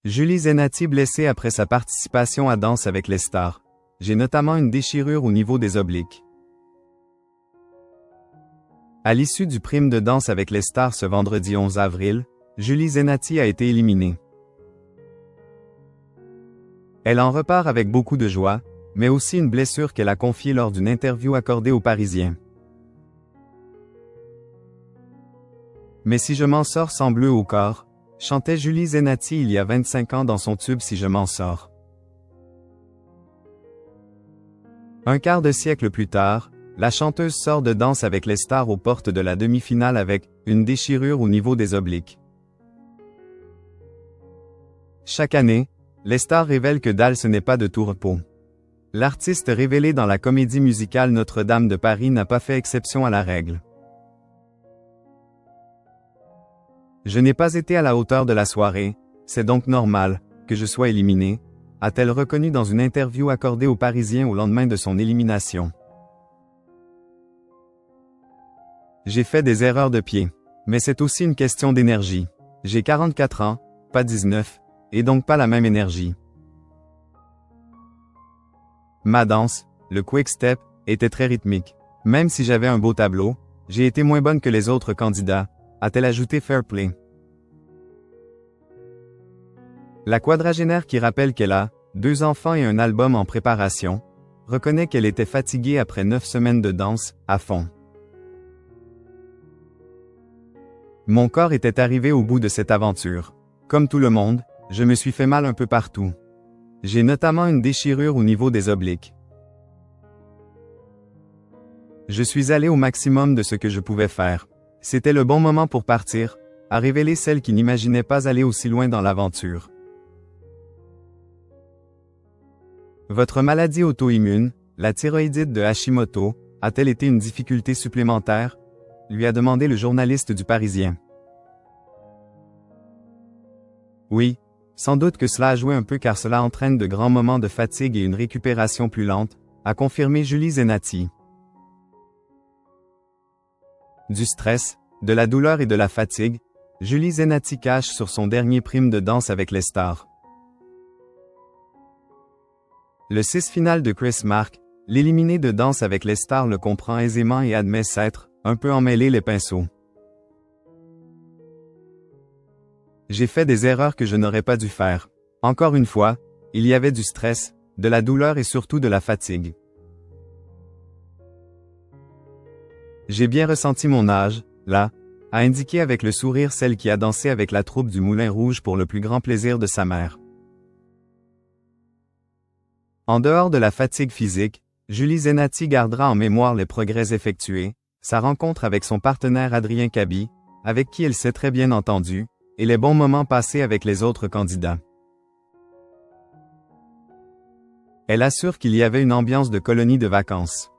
Julie Zenati blessée après sa participation à Danse avec les stars. J'ai notamment une déchirure au niveau des obliques. À l'issue du prime de Danse avec les stars ce vendredi 11 avril, Julie Zenati a été éliminée. Elle en repart avec beaucoup de joie, mais aussi une blessure qu'elle a confiée lors d'une interview accordée aux Parisiens. Mais si je m'en sors sans bleu au corps, chantait Julie Zenati il y a 25 ans dans son tube Si je m'en sors. Un quart de siècle plus tard, la chanteuse sort de Danse avec les stars aux portes de la demi-finale avec une déchirure au niveau des obliques. Chaque année, les stars révèlent que dalle ce n'est pas de tout repos. L'artiste révélé dans la comédie musicale Notre-Dame de Paris n'a pas fait exception à la règle. Je n'ai pas été à la hauteur de la soirée, c'est donc normal que je sois éliminée, a-t-elle reconnu dans une interview accordée aux Parisiens au lendemain de son élimination. J'ai fait des erreurs de pied, mais c'est aussi une question d'énergie. J'ai 44 ans, pas 19, et donc pas la même énergie. Ma danse, le quick step, était très rythmique. Même si j'avais un beau tableau, j'ai été moins bonne que les autres candidats, a-t-elle ajouté fair play. La quadragénaire qui rappelle qu'elle a 2 enfants et un album en préparation, reconnaît qu'elle était fatiguée après 9 semaines de danse, à fond. Mon corps était arrivé au bout de cette aventure. Comme tout le monde, je me suis fait mal un peu partout. J'ai notamment une déchirure au niveau des obliques. Je suis allé au maximum de ce que je pouvais faire. C'était le bon moment pour partir, a révélé celle qui n'imaginait pas aller aussi loin dans l'aventure. Votre maladie auto-immune, la thyroïdite de Hashimoto, a-t-elle été une difficulté supplémentaire? Lui a demandé le journaliste du Parisien. Oui, sans doute que cela a joué un peu car cela entraîne de grands moments de fatigue et une récupération plus lente, a confirmé Julie Zenati. Du stress, de la douleur et de la fatigue, Julie Zenati cache sur son dernier prime de Danse avec les stars. Le 6 final de Chris Mark, l'éliminé de Danse avec les stars le comprend aisément et admet s'être un peu emmêlé les pinceaux. J'ai fait des erreurs que je n'aurais pas dû faire. Encore une fois, il y avait du stress, de la douleur et surtout de la fatigue. J'ai bien ressenti mon âge, là, a indiqué avec le sourire celle qui a dansé avec la troupe du Moulin Rouge pour le plus grand plaisir de sa mère. En dehors de la fatigue physique, Julie Zenati gardera en mémoire les progrès effectués, sa rencontre avec son partenaire Adrien Cabi, avec qui elle s'est très bien entendue, et les bons moments passés avec les autres candidats. Elle assure qu'il y avait une ambiance de colonie de vacances.